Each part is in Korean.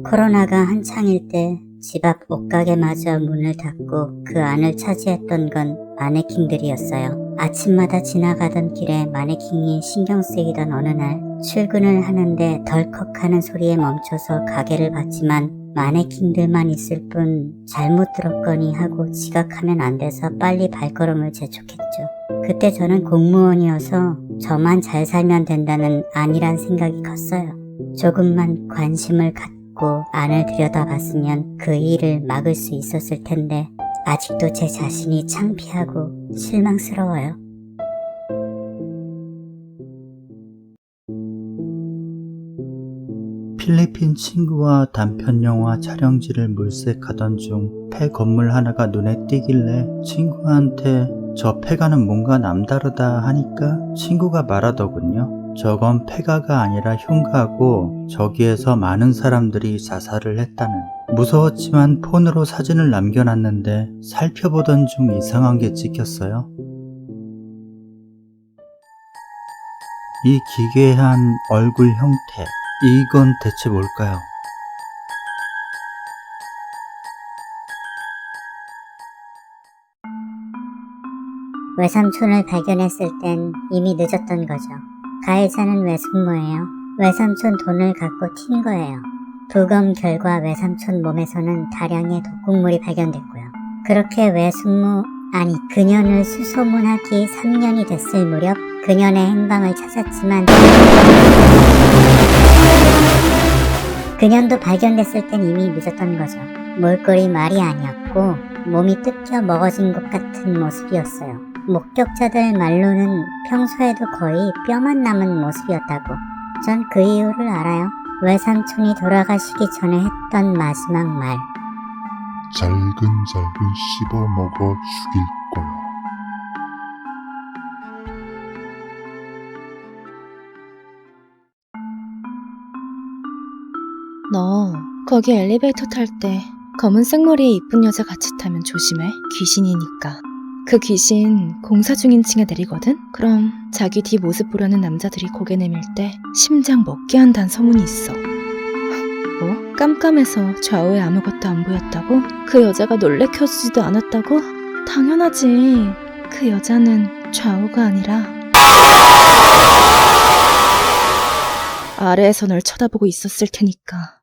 코로나가 한창일 때 집 앞 옷가게마저 문을 닫고 그 안을 차지했던 건 마네킹들이었어요. 아침마다 지나가던 길에 마네킹이 신경 쓰이던 어느 날 출근을 하는데 덜컥하는 소리에 멈춰서 가게를 봤지만 마네킹들만 있을 뿐 잘못 들었거니 하고 지각하면 안 돼서 빨리 발걸음을 재촉했죠. 그때 저는 공무원이어서 저만 잘 살면 된다는 안일한 생각이 컸어요. 조금만 관심을 갖고 안을 들여다봤으면 그 일을 막을 수 있었을 텐데 아직도 제 자신이 창피하고 실망스러워요. 필리핀 친구와 단편영화 촬영지를 물색하던 중 폐 건물 하나가 눈에 띄길래 친구한테 저 폐가는 뭔가 남다르다 하니까 친구가 말하더군요. 저건 폐가가 아니라 흉가고 저기에서 많은 사람들이 자살을 했다는. 무서웠지만 폰으로 사진을 남겨놨는데 살펴보던 중 이상한 게 찍혔어요. 이 기괴한 얼굴 형태, 이건 대체 뭘까요? 외삼촌을 발견했을 땐 이미 늦었던 거죠. 가해자는 외숙모예요. 외삼촌 돈을 갖고 튄 거예요. 부검 결과 외삼촌 몸에서는 다량의 독극물이 발견됐고요. 그렇게 외숙모, 아니 그년을 수소문하기 3년이 됐을 무렵 그년의 행방을 찾았지만 그년도 발견됐을 땐 이미 늦었던 거죠. 몰골이 말이 아니었고 몸이 뜯겨 먹어진 것 같은 모습이었어요. 목격자들 말로는 평소에도 거의 뼈만 남은 모습이었다고. 전 그 이유를 알아요. 외삼촌이 돌아가시기 전에 했던 마지막 말. 잘근잘근 씹어먹어 죽일 거야. 너 거기 엘리베이터 탈 때 검은색 머리에 이쁜 여자 같이 타면 조심해. 귀신이니까. 그 귀신 공사 중인 층에 내리거든? 그럼 자기 뒤 모습 보려는 남자들이 고개 내밀 때 심장 먹게 한다는 소문이 있어. 뭐? 깜깜해서 좌우에 아무것도 안 보였다고? 그 여자가 놀래켜주지도 않았다고? 당연하지. 그 여자는 좌우가 아니라 아래에서 널 쳐다보고 있었을 테니까.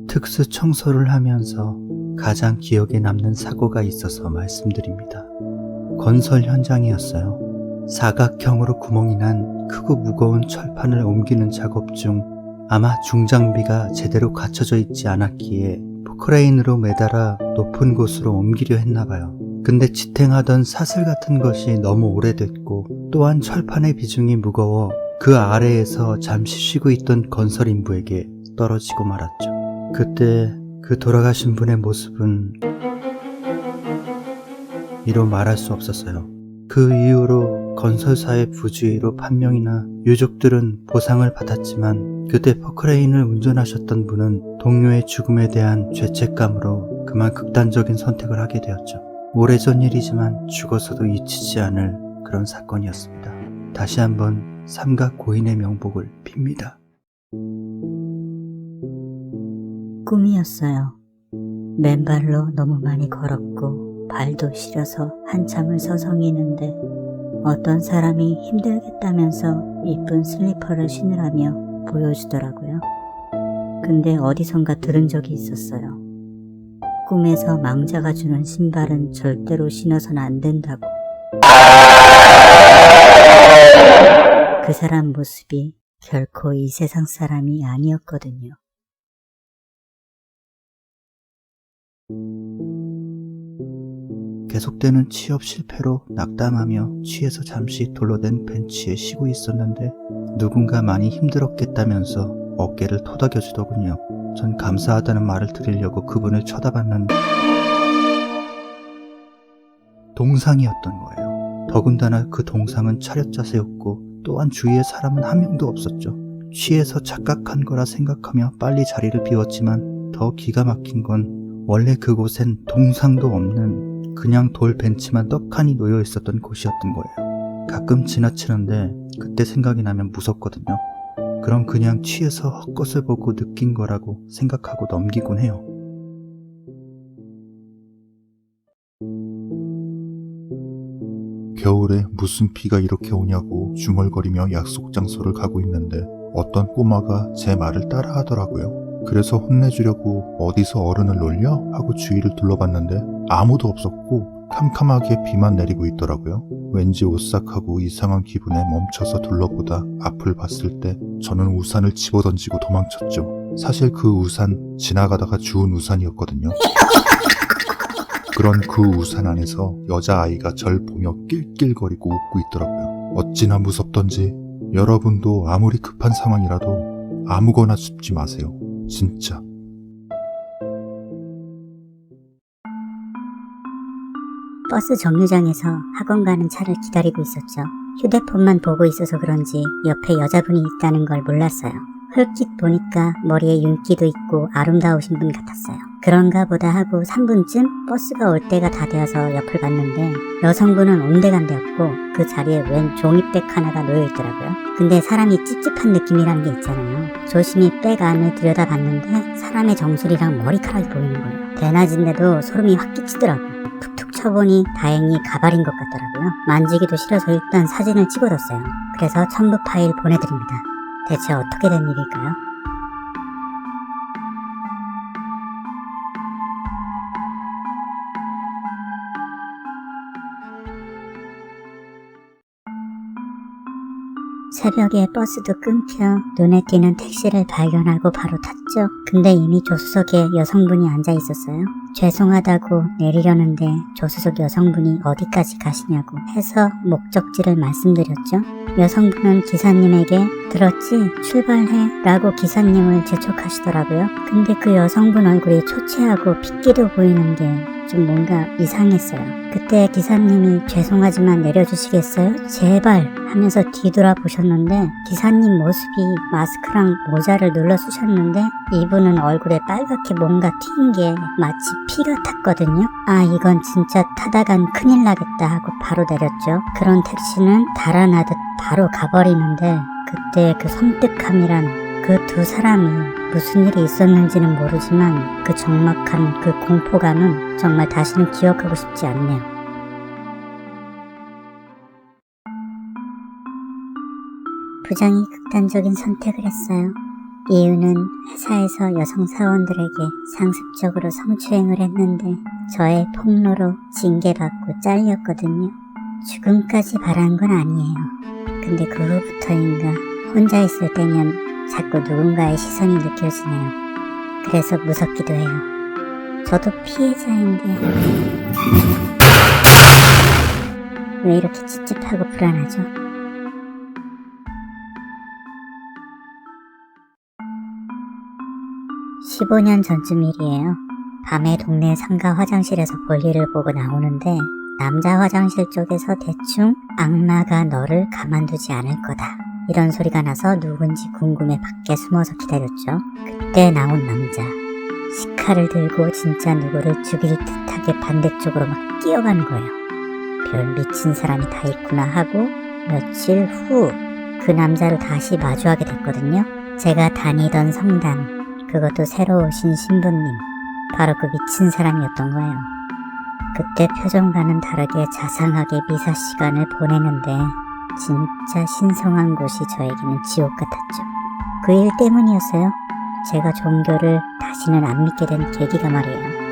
특수 청소를 하면서 가장 기억에 남는 사고가 있어서 말씀드립니다. 건설 현장이었어요. 사각형으로 구멍이 난 크고 무거운 철판을 옮기는 작업 중 아마 중장비가 제대로 갖춰져 있지 않았기에 포크레인으로 매달아 높은 곳으로 옮기려 했나봐요. 근데 지탱하던 사슬 같은 것이 너무 오래됐고 또한 철판의 비중이 무거워 그 아래에서 잠시 쉬고 있던 건설 인부에게 떨어지고 말았죠. 그때 그 돌아가신 분의 모습은 이로 말할 수 없었어요. 그 이후로 건설사의 부주의로 판명이나 유족들은 보상을 받았지만 그때 포크레인을 운전하셨던 분은 동료의 죽음에 대한 죄책감으로 그만 극단적인 선택을 하게 되었죠. 오래전 일이지만 죽어서도 잊히지 않을 그런 사건이었습니다. 다시 한번 삼각 고인의 명복을 빕니다. 꿈이었어요. 맨발로 너무 많이 걸었고 발도 시려서 한참을 서성이는데 어떤 사람이 힘들겠다면서 이쁜 슬리퍼를 신으라며 보여주더라고요. 근데 어디선가 들은 적이 있었어요. 꿈에서 망자가 주는 신발은 절대로 신어서는 안 된다고. 그 사람 모습이 결코 이 세상 사람이 아니었거든요. 계속되는 취업 실패로 낙담하며 취해서 잠시 돌로된 벤치에 쉬고 있었는데 누군가 많이 힘들었겠다면서 어깨를 토닥여주더군요. 전 감사하다는 말을 드리려고 그분을 쳐다봤는데 동상이었던 거예요. 더군다나 그 동상은 차렷 자세였고 또한 주위에 사람은 한 명도 없었죠. 취해서 착각한 거라 생각하며 빨리 자리를 비웠지만 더 기가 막힌 건 원래 그곳엔 동상도 없는 그냥 돌 벤치만 떡하니 놓여 있었던 곳이었던 거예요. 가끔 지나치는데 그때 생각이 나면 무섭거든요. 그럼 그냥 취해서 헛것을 보고 느낀 거라고 생각하고 넘기곤 해요. 겨울에 무슨 비가 이렇게 오냐고 중얼거리며 약속 장소를 가고 있는데 어떤 꼬마가 제 말을 따라 하더라고요. 그래서 혼내주려고 어디서 어른을 놀려? 하고 주위를 둘러봤는데 아무도 없었고 캄캄하게 비만 내리고 있더라고요. 왠지 오싹하고 이상한 기분에 멈춰서 둘러보다 앞을 봤을 때 저는 우산을 집어던지고 도망쳤죠. 사실 그 우산 지나가다가 주운 우산이었거든요. 그런 그 우산 안에서 여자아이가 절 보며 낄낄거리고 웃고 있더라고요. 어찌나 무섭던지. 여러분도 아무리 급한 상황이라도 아무거나 짚지 마세요. 진짜. 버스 정류장에서 학원 가는 차를 기다리고 있었죠. 휴대폰만 보고 있어서 그런지 옆에 여자분이 있다는 걸 몰랐어요. 헐깃 보니까 머리에 윤기도 있고 아름다우신 분 같았어요. 그런가 보다 하고 3분쯤 버스가 올 때가 다 되어서 옆을 봤는데 여성분은 온데간데없고 그 자리에 웬 종이백 하나가 놓여있더라고요. 근데 사람이 찝찝한 느낌이라는 게 있잖아요. 조심히 백 안을 들여다봤는데 사람의 정수리랑 머리카락이 보이는 거예요. 대낮인데도 소름이 확 끼치더라고요. 툭툭 쳐보니 다행히 가발인 것 같더라고요. 만지기도 싫어서 일단 사진을 찍어뒀어요. 그래서 첨부 파일 보내드립니다. 대체 어떻게 된 일일까요? 새벽에 버스도 끊겨 눈에 띄는 택시를 발견하고 바로 탔죠. 근데 이미 조수석에 여성분이 앉아 있었어요. 죄송하다고 내리려는데 조수석 여성분이 어디까지 가시냐고 해서 목적지를 말씀드렸죠. 여성분은 기사님에게 들었지? 출발해 라고 기사님을 재촉하시더라고요. 근데 그 여성분 얼굴이 초췌하고 핏기도 보이는 게 좀 뭔가 이상했어요. 그때 기사님이 죄송하지만 내려주시겠어요? 제발 하면서 뒤돌아보셨는데 기사님 모습이 마스크랑 모자를 눌러 쓰셨는데 이분은 얼굴에 빨갛게 뭔가 튄 게 마치 피 같았거든요. 아, 이건 진짜 타다간 큰일 나겠다 하고 바로 내렸죠. 그런 택시는 달아나듯 바로 가버리는데 그때 그 섬뜩함이란 그 두 사람이 무슨 일이 있었는지는 모르지만 그 적막한 그 공포감은 정말 다시는 기억하고 싶지 않네요. 부장이 극단적인 선택을 했어요. 이유는 회사에서 여성 사원들에게 상습적으로 성추행을 했는데 저의 폭로로 징계받고 잘렸거든요. 죽음까지 바란 건 아니에요. 근데 그 후부터인가 혼자 있을 때면 자꾸 누군가의 시선이 느껴지네요. 그래서 무섭기도 해요. 저도 피해자인데 왜 이렇게 찝찝하고 불안하죠? (15년) 전쯤 일이에요. 밤에 동네 상가 화장실에서 볼일을 보고 나오는데 남자 화장실 쪽에서 대충 악마가 너를 가만두지 않을 거다 이런 소리가 나서 누군지 궁금해 밖에 숨어서 기다렸죠. 그때 나온 남자. 시칼을 들고 진짜 누구를 죽일 듯하게 반대쪽으로 막 뛰어가는 거예요. 별 미친 사람이 다 있구나 하고 며칠 후 그 남자를 다시 마주하게 됐거든요. 제가 다니던 성당, 그것도 새로 오신 신부님, 바로 그 미친 사람이었던 거예요. 그때 표정과는 다르게 자상하게 미사 시간을 보내는데 진짜 신성한 곳이 저에게는 지옥 같았죠. 그 일 때문이었어요. 제가 종교를 다시는 안 믿게 된 계기가 말이에요.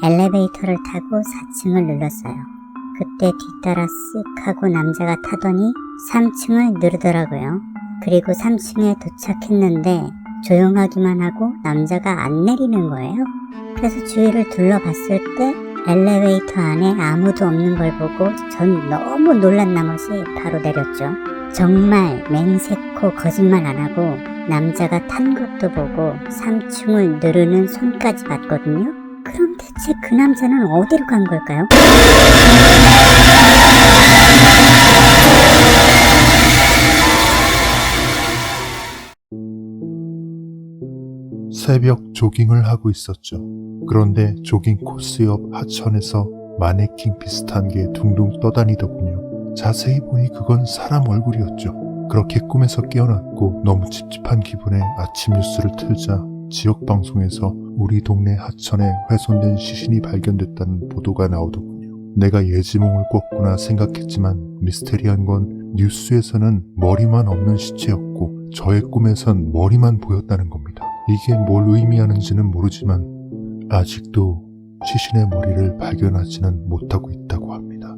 엘리베이터를 타고 4층을 눌렀어요. 그때 뒤따라 쓱 하고 남자가 타더니 3층을 누르더라고요. 그리고 3층에 도착했는데 조용하기만 하고 남자가 안 내리는 거예요. 그래서 주위를 둘러봤을 때 엘리베이터 안에 아무도 없는 걸 보고 전 너무 놀란 나머지 바로 내렸죠. 정말 맹세코 거짓말 안 하고 남자가 탄 것도 보고 3층을 누르는 손까지 봤거든요. 그럼 대체 그 남자는 어디로 간 걸까요? 새벽 조깅을 하고 있었죠. 그런데 조깅 코스 옆 하천에서 마네킹 비슷한 게 둥둥 떠다니더군요. 자세히 보니 그건 사람 얼굴이었죠. 그렇게 꿈에서 깨어났고 너무 찝찝한 기분에 아침 뉴스를 틀자 지역 방송에서 우리 동네 하천에 훼손된 시신이 발견됐다는 보도가 나오더군요. 내가 예지몽을 꿨구나 생각했지만 미스테리한 건 뉴스에서는 머리만 없는 시체였고 저의 꿈에선 머리만 보였다는 겁니다. 이게 뭘 의미하는지는 모르지만 아직도 시신의 머리를 발견하지는 못하고 있다고 합니다.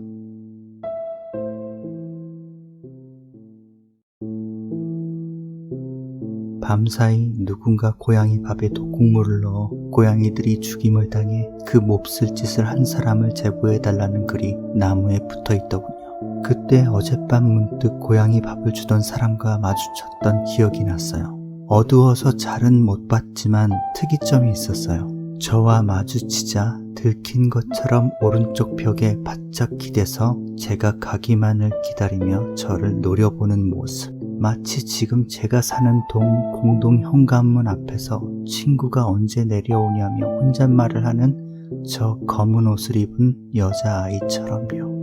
밤사이 누군가 고양이 밥에 독국물을 넣어 고양이들이 죽임을 당해 그 몹쓸 짓을 한 사람을 제보해달라는 글이 나무에 붙어있더군요. 그때 어젯밤 문득 고양이 밥을 주던 사람과 마주쳤던 기억이 났어요. 어두워서 잘은 못 봤지만 특이점이 있었어요. 저와 마주치자 들킨 것처럼 오른쪽 벽에 바짝 기대서 제가 가기만을 기다리며 저를 노려보는 모습. 마치 지금 제가 사는 동 공동 현관문 앞에서 친구가 언제 내려오냐며 혼잣말을 하는 저 검은 옷을 입은 여자아이처럼요.